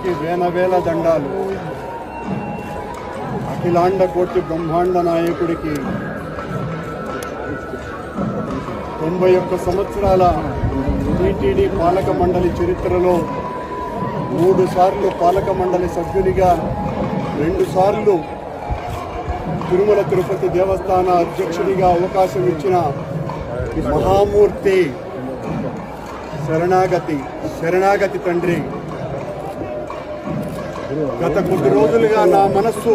దేవుడికి వేల దండాలు. అఖిలాండ కోటి బ్రహ్మాండ నాయకుడికి 91 సంవత్సరాల టీటీడీ పాలక మండలి చరిత్రలో 3 సార్లు పాలక మండలి సభ్యునిగా, 2 సార్లు తిరుమల తిరుపతి దేవస్థాన అధ్యక్షుడిగా అవకాశం ఇచ్చిన మహామూర్తి, శరణాగతి తండ్రి. గత కొద్ది రోజులుగా నా మనస్సు